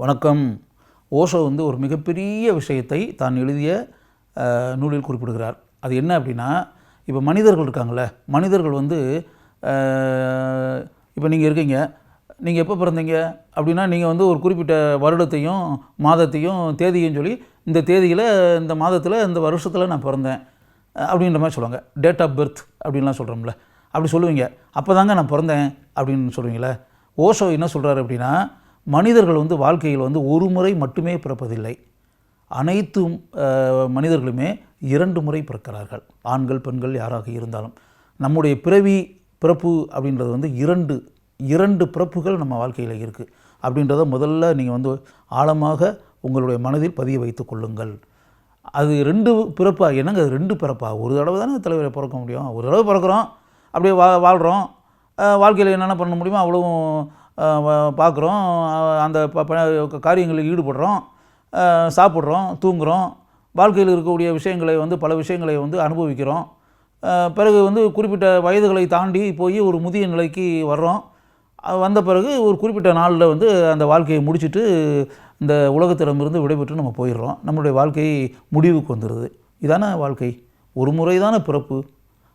வணக்கம். ஓஷோ ஒரு மிகப்பெரிய விஷயத்தை தான் எழுதிய நூலில் குறிப்பிடுகிறார். அது என்ன அப்படின்னா, இப்போ மனிதர்கள் இருக்காங்கள்ல, மனிதர்கள் இப்போ நீங்கள் இருக்கீங்க, நீங்கள் எப்போ பிறந்தீங்க அப்படின்னா, நீங்கள் ஒரு குறிப்பிட்ட வருடத்தையும் மாதத்தையும் தேதியும் சொல்லி, இந்த தேதியில் இந்த மாதத்தில் இந்த வருஷத்தில் நான் பிறந்தேன் அப்படின்ற மாதிரி சொல்லுவாங்க. டேட் ஆஃப் பர்த் அப்படின்லாம் சொல்கிறோம்ல, அப்படி சொல்லுவீங்க. அப்போ தாங்க நான் பிறந்தேன் அப்படின்னு சொல்லுவீங்களே. ஓஷோ என்ன சொல்கிறாரு அப்படின்னா, மனிதர்கள் வாழ்க்கையில் ஒரு முறை மட்டுமே பிறப்பதில்லை. அனைத்து மனிதர்களுமே 2 முறை பிறக்கிறார்கள். ஆண்கள் பெண்கள் யாராக இருந்தாலும் நம்முடைய பிறப்பு அப்படின்றது இரண்டு பிறப்புகள் நம்ம வாழ்க்கையில் இருக்குது அப்படின்றத முதல்ல நீங்கள் ஆழமாக உங்களுடைய மனதில் பதிய வைத்து கொள்ளுங்கள். அது 2 பிறப்பா? என்னங்க அது 2 பிறப்பா? ஒரு தடவை தானே தலைவரை பிறக்க முடியும். ஒரு தடவை பிறக்கிறோம், அப்படியே வாழ்கிறோம். வாழ்க்கையில் என்னென்ன பண்ண முடியுமோ அவ்வளவும் பார்க்குறோம், அந்த காரியங்களில் ஈடுபடுறோம், சாப்பிட்றோம், தூங்குகிறோம். வாழ்க்கையில் இருக்கக்கூடிய விஷயங்களை பல விஷயங்களை அனுபவிக்கிறோம். பிறகு குறிப்பிட்ட வயதுகளை தாண்டி போய் ஒரு முதிய நிலைக்கு வர்றோம். வந்த பிறகு ஒரு குறிப்பிட்ட நாளில் அந்த வாழ்க்கையை முடிச்சுட்டு இந்த உலகத்திடமிருந்து விடைபெற்று நம்ம போயிடுறோம். நம்மளுடைய வாழ்க்கை முடிவுக்கு வந்துடுது. இதான வாழ்க்கை. ஒரு முறை தானே பிறப்பு.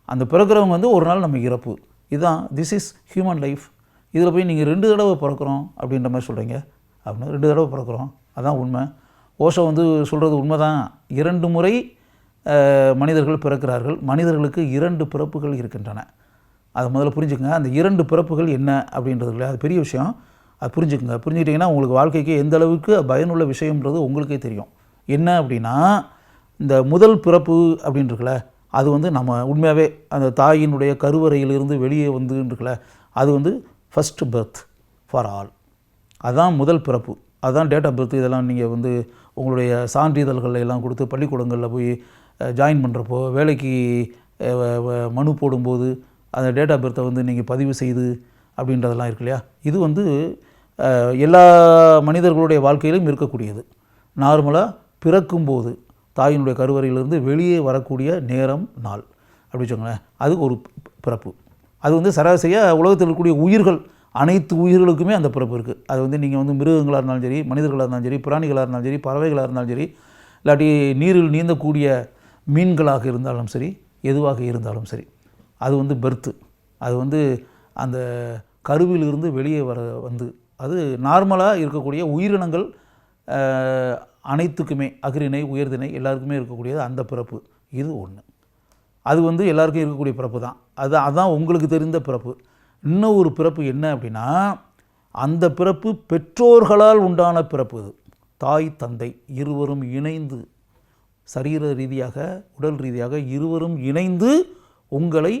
அந்த பிறக்கிறவங்க ஒரு நாள் நம்ம இறப்பு. இதுதான் திஸ் இஸ் ஹியூமன் லைஃப். இதில் போய் நீங்கள் 2 தடவை பிறக்கிறோம் அப்படின்ற மாதிரி சொல்கிறீங்க. அப்படின்னா 2 தடவை பிறக்கிறோம், அதான் உண்மை. ஓஷோ சொல்கிறது உண்மை தான். 2 முறை மனிதர்கள் பிறக்கிறார்கள். மனிதர்களுக்கு 2 பிறப்புகள் இருக்கின்றன. அதை முதல்ல புரிஞ்சுக்கங்க. அந்த 2 பிறப்புகள் என்ன அப்படின்றது இல்லை, அது பெரிய விஷயம். அது புரிஞ்சுக்கங்க. புரிஞ்சுக்கிட்டிங்கன்னா உங்களுக்கு வாழ்க்கைக்கு எந்த அளவுக்கு பயனுள்ள விஷயம்ன்றது உங்களுக்கே தெரியும். என்ன அப்படின்னா, இந்த முதல் பிறப்பு அப்படின்றதுல அது நம்ம உண்மையாகவே அந்த தாயினுடைய கருவறையிலிருந்து வெளியே இருக்குல்ல, அது ஃபஸ்ட்டு பர்த் ஃபார் ஆல். அதுதான் முதல் பிறப்பு. அதுதான் டேட் ஆஃப் பர்த். இதெல்லாம் நீங்கள் உங்களுடைய சான்றிதழ்கள் எல்லாம் கொடுத்து பள்ளிக்கூடங்களில் போய் ஜாயின் பண்ணுறப்போ, வேலைக்கு மனு போடும்போது அந்த டேட் ஆஃப் பர்த்தை நீங்கள் பதிவு செய்து அப்படின்றதெல்லாம் இருக்கு இல்லையா. இது எல்லா மனிதர்களுடைய வாழ்க்கையிலும் இருக்கக்கூடியது. நார்மலாக பிறக்கும்போது தாயினுடைய கருவறையிலிருந்து வெளியே வரக்கூடிய நேரம், நாள் அப்படி வச்சுக்கோங்களேன். அது ஒரு பிறப்பு. அது சராசரியாக உலகத்தில் இருக்கக்கூடிய உயிர்கள், அனைத்து உயிர்களுக்குமே அந்த பிறப்பு இருக்குது. அது நீங்கள் மிருகங்களாக இருந்தாலும் சரி, மனிதர்களாக இருந்தாலும் சரி, பிராணிகளாக இருந்தாலும் சரி, பறவைகளாக இருந்தாலும் சரி, இல்லாட்டி நீரில் நீந்தக்கூடிய மீன்களாக இருந்தாலும் சரி, எதுவாக இருந்தாலும் சரி, அது பெர்த்து. அது அந்த கருவிலிருந்து வெளியே வர அது நார்மலாக இருக்கக்கூடிய உயிரினங்கள் அனைத்துக்குமே, அஃறிணை உயர்திணை எல்லாருக்குமே இருக்கக்கூடியது அந்த பிறப்பு. இது ஒன்று. அது எல்லாருக்கும் இருக்கக்கூடிய பிறப்பு தான். அதுதான் உங்களுக்கு தெரிந்த பிறப்பு. இன்னும் ஒரு பிறப்பு என்ன அப்படின்னா, அந்த பிறப்பு பெற்றோர்களால் உண்டான பிறப்பு. இது தாய் தந்தை இருவரும் இணைந்து, சரீர ரீதியாக உடல் ரீதியாக இருவரும் இணைந்து உங்களை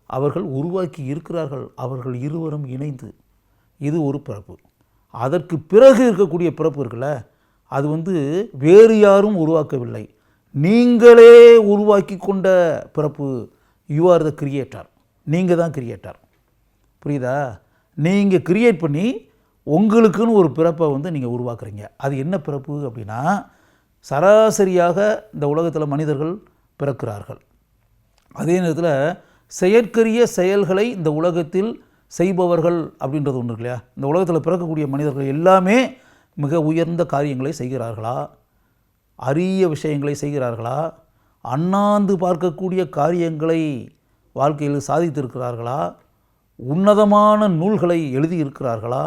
அவர்கள் உருவாக்கி இருக்கிறார்கள். அவர்கள் இருவரும் இணைந்து, இது ஒரு பிறப்பு. அதற்கு பிறகு இருக்கக்கூடிய பிறப்பு இருக்குல்ல, அது வேறு யாரும் உருவாக்கவில்லை, நீங்களே உருவாக்கி கொண்ட பிறப்பு. You are the creator. நீங்கள் தான் கிரியேட்டர். புரியுதா? நீங்கள் கிரியேட் பண்ணி உங்களுக்குன்னு ஒரு பிறப்பை நீங்கள் உருவாக்குறீங்க. அது என்ன பிறப்பு அப்படின்னா, சராசரியாக இந்த உலகத்தில் மனிதர்கள் பிறக்கிறார்கள். அதே நேரத்தில் செயற்கரிய செயல்களை இந்த உலகத்தில் செய்பவர்கள் அப்படின்றது ஒன்று இருக்கு இல்லையா. இந்த உலகத்தில் பிறக்கக்கூடிய மனிதர்கள் எல்லாமே மிக உயர்ந்த காரியங்களை செய்கிறார்களா, அரிய விஷயங்களை செய்கிறார்களா, அண்ணாந்து பார்க்கக்கூடிய காரியங்களை வாழ்க்கையில் சாதித்திருக்கிறார்களா, உன்னதமான நூல்களை எழுதியிருக்கிறார்களா,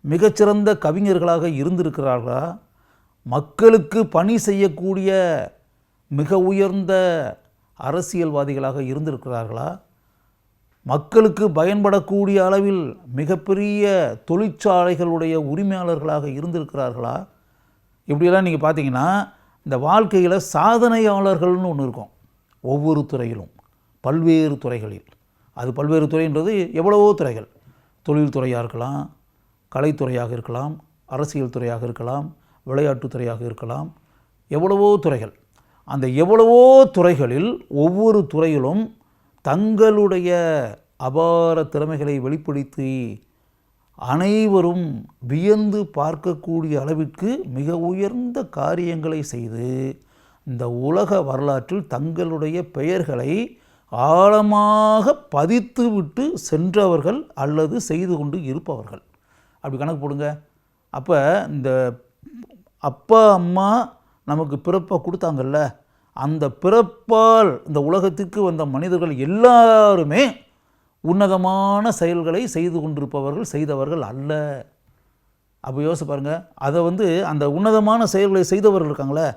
மிகச்சிறந்த கவிஞர்களாக இருந்திருக்கிறார்களா, மக்களுக்கு பணி செய்யக்கூடிய மிக உயர்ந்த அரசியல்வாதிகளாக இருந்திருக்கிறார்களா, மக்களுக்கு பயன்படக்கூடிய அளவில் மிகப்பெரிய தொழிற்சாலைகளுடைய உரிமையாளர்களாக இருந்திருக்கிறார்களா. இப்படியெல்லாம் நீங்கள் பார்த்தீங்கன்னா, இந்த வாழ்க்கையில் சாதனையாளர்கள்னு ஒன்று இருக்கும். ஒவ்வொரு துறையிலும், பல்வேறு துறைகளில். அது பல்வேறு துறைன்றது எவ்வளவோ துறைகள். தொழில்துறையாக இருக்கலாம், கலைத்துறையாக இருக்கலாம், அரசியல் துறையாக இருக்கலாம், விளையாட்டுத்துறையாக இருக்கலாம், எவ்வளவோ துறைகள். அந்த எவ்வளவோ துறைகளில் ஒவ்வொரு துறையிலும் தங்களுடைய அபார திறமைகளை வெளிப்படுத்தி அனைவரும் வியந்து பார்க்கக்கூடிய அளவிற்கு மிக உயர்ந்த காரியங்களை செய்து இந்த உலக வரலாற்றில் தங்களுடைய பெயர்களை ஆழமாக பதித்து விட்டு சென்றவர்கள் அல்லது செய்து கொண்டு இருப்பவர்கள். அப்படி கணக்கு போடுங்க. அப்போ இந்த அப்பா அம்மா நமக்கு பிறப்பை கொடுத்தாங்கல்ல, அந்த பிறப்பால் இந்த உலகத்துக்கு வந்த மனிதர்கள் எல்லாருமே உன்னதமான செயல்களை செய்து கொண்டிருப்பவர்கள், செய்தவர்கள் அல்ல. அப்போ யோசிச்சு பாருங்கள். அதை அந்த உன்னதமான செயல்களை செய்தவர்கள் இருக்காங்களே,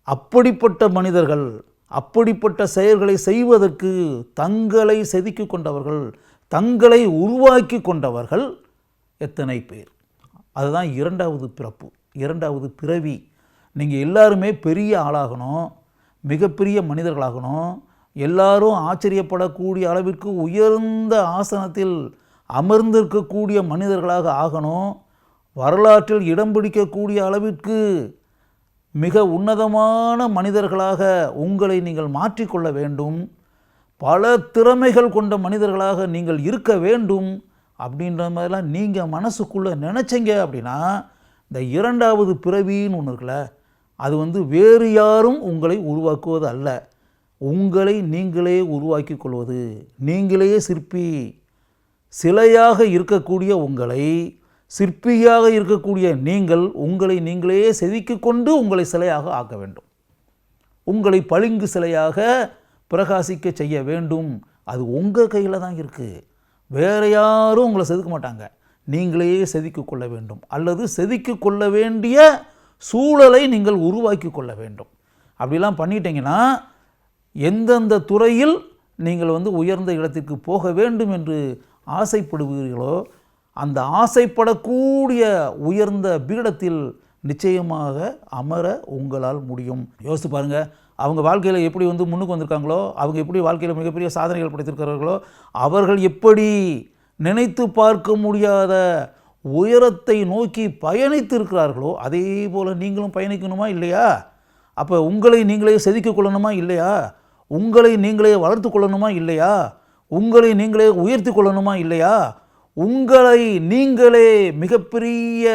அப்படிப்பட்ட மனிதர்கள், அப்படிப்பட்ட செயல்களை செய்வதற்கு தங்களை செதுக்கி கொண்டவர்கள், தங்களை உருவாக்கி கொண்டவர்கள் எத்தனை பேர். அதுதான் இரண்டாவது பிறப்பு, இரண்டாவது பிறவி. நீங்கள் எல்லாருமே பெரிய ஆளாகணும், மிகப்பெரிய மனிதர்களாகணும், எல்லாரும் ஆச்சரியப்படக்கூடிய அளவிற்கு உயர்ந்த ஆசனத்தில் அமர்ந்திருக்கக்கூடிய மனிதர்களாக ஆகணும், வரலாற்றில் இடம் பிடிக்கக்கூடிய அளவிற்கு மிக உன்னதமான மனிதர்களாக உங்களை நீங்கள் மாற்றிக்கொள்ள வேண்டும், பல திறமைகள் கொண்ட மனிதர்களாக நீங்கள் இருக்க வேண்டும் அப்படின்ற மாதிரிலாம் நீங்கள் மனசுக்குள்ளே நினச்சிங்க அப்படின்னா, இந்த இரண்டாவது பிறவின்னு ஒன்று இருக்குல்ல, அது வேறு யாரும் உங்களை உருவாக்குவது அல்ல, உங்களை நீங்களே உருவாக்கி கொள்வது. நீங்களே சிற்பி. சிலையாக இருக்கக்கூடிய உங்களை, சிற்பியாக இருக்கக்கூடிய நீங்கள் உங்களை நீங்களே செதுக்கி கொண்டு உங்களை சிலையாக ஆக்க வேண்டும். உங்களை பளிங்கு சிலையாக பிரகாசிக்க செய்ய வேண்டும். அது உங்கள் கையில் தான் இருக்குது. வேறு யாரும் உங்களை செதுக்க மாட்டாங்க. நீங்களே செதுக்கி கொள்ள வேண்டும், அல்லது செதுக்கி கொள்ள வேண்டிய சூழலை நீங்கள் உருவாக்கி கொள்ள வேண்டும். அப்படிலாம் பண்ணிட்டீங்கன்னா எந்தெந்த துறையில் நீங்கள் உயர்ந்த இடத்திற்கு போக வேண்டும் என்று ஆசைப்படுவீர்களோ அந்த ஆசைப்படக்கூடிய உயர்ந்த பீடத்தில் நிச்சயமாக அமர உங்களால் முடியும். யோசித்து பாருங்கள். அவங்க வாழ்க்கையில் எப்படி முன்னுக்கு வந்திருக்காங்களோ, அவங்க எப்படி வாழ்க்கையில் மிகப்பெரிய சாதனைகள் படைத்திருக்கிறார்களோ, அவர்கள் எப்படி நினைத்து பார்க்க முடியாத உயரத்தை நோக்கி பயணித்திருக்கிறார்களோ அதே போல் நீங்களும் பயணிக்கணுமா இல்லையா? அப்போ உங்களை நீங்களே செதுக்கிக் கொள்ளணுமா இல்லையா? உங்களை நீங்களே வளர்த்து கொள்ளணுமா இல்லையா? உங்களை நீங்களே உயர்த்தி கொள்ளணுமா இல்லையா? உங்களை நீங்களே மிகப்பெரிய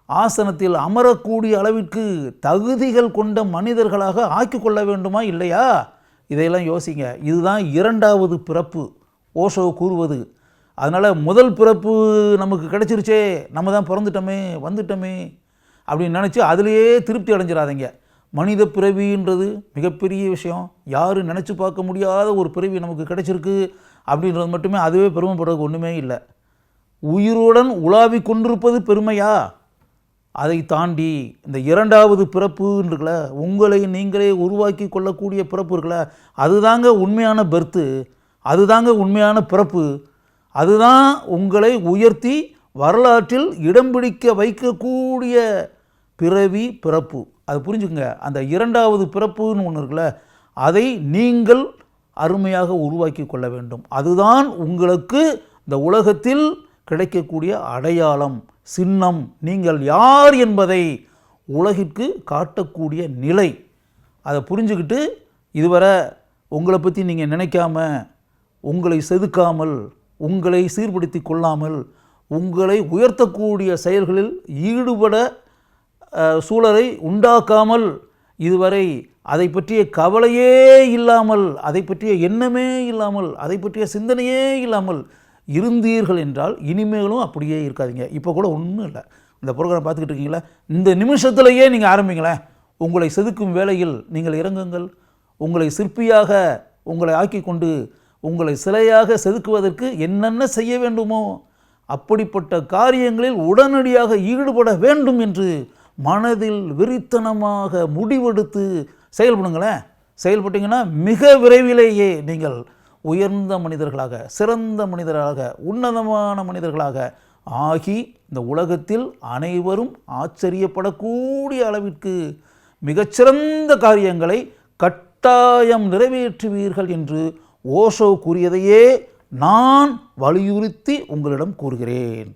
ஆசனத்தில் அமரக்கூடிய அளவிற்கு தகுதிகள் கொண்ட மனிதர்களாக ஆக்கிக்கொள்ள வேண்டுமா இல்லையா? இதையெல்லாம் யோசிங்க. இதுதான் இரண்டாவது பிறப்பு ஓஷோ கூறுவது. அதனால் முதல் பிறப்பு நமக்கு கிடைச்சிருச்சே, நம்ம தான் பிறந்துட்டோமே, வந்துட்டோமே அப்படின்னு நினச்சி அதிலேயே திருப்தி அடைஞ்சிடாதீங்க. மனித பிறவின்றது மிகப்பெரிய விஷயம். யாரும் நினச்சி பார்க்க முடியாத ஒரு பிறவி நமக்கு கிடைச்சிருக்கு அப்படின்றது மட்டுமே அதுவே பெருமைப்படுறதுக்கு ஒன்றுமே இல்லை. உயிருடன் உலாவி கொண்டிருப்பது பெருமையா? அதை தாண்டி இந்த இரண்டாவது பிறப்புன்னு இருக்குல்ல, உங்களை நீங்களே உருவாக்கி கொள்ளக்கூடிய பிறப்பு இருக்குல்ல, அதுதாங்க உண்மையான பெர்த்து, அதுதாங்க உண்மையான பிறப்பு. அதுதான் உங்களை உயர்த்தி வரலாற்றில் இடம் பிடிக்க வைக்கக்கூடிய பிறவி பிறப்பு. அது புரிஞ்சுக்குங்க. அந்த இரண்டாவது பிறப்புன்னு ஒன்று இருக்குல்ல, அதை நீங்கள் அருமையாக உருவாக்கி கொள்ள வேண்டும். அதுதான் உங்களுக்கு இந்த உலகத்தில் கிடைக்கக்கூடிய அடையாளம், சின்னம். நீங்கள் யார் என்பதை உலகிற்கு காட்டக்கூடிய நிலை. அதை புரிஞ்சுக்கிட்டு இதுவரை உங்களை பற்றி நீங்கள் நினைக்காம, உங்களை செதுக்காமல், உங்களை சீர்படுத்தி கொள்ளாமல், உங்களை உயர்த்தக்கூடிய செயல்களில் ஈடுபட சூழலை உண்டாக்காமல், இதுவரை அதை பற்றிய கவலையே இல்லாமல், அதை பற்றிய எண்ணமே இல்லாமல், அதை பற்றிய சிந்தனையே இல்லாமல் இருந்தீர்கள் என்றால் இனிமேலும் அப்படியே இருக்காதீங்க. இப்போ கூட ஒன்றும் இல்லை, இந்த ப்ரோக்ராம் பார்த்துக்கிட்டு இருக்கீங்களா, இந்த நிமிஷத்துலையே நீங்கள் ஆரம்பிங்களேன். உங்களை செதுக்கும் வேளையில் நீங்கள் இறங்குங்கள். உங்களை சிற்பியாக உங்களை ஆக்கி கொண்டு உங்களை சிலையாக செதுக்குவதற்கு என்னென்ன செய்ய வேண்டுமோ அப்படிப்பட்ட காரியங்களில் உடனடியாக ஈடுபட வேண்டும் என்று மனதில் விரித்தனமாக முடிவெடுத்து செயல்படுங்களேன். செயல்பட்டீங்கன்னா மிக விரைவிலேயே நீங்கள் உயர்ந்த மனிதர்களாக, சிறந்த மனிதர்களாக, உன்னதமான மனிதர்களாக ஆகி இந்த உலகத்தில் அனைவரும் ஆச்சரியப்படக்கூடிய அளவிற்கு மிகச்சிறந்த காரியங்களை கட்டாயம் நிறைவேற்றுவீர்கள் என்று ஓஷோ கூறியதையே நான் வலியுறுத்தி உங்களிடம் கூறுகிறேன்.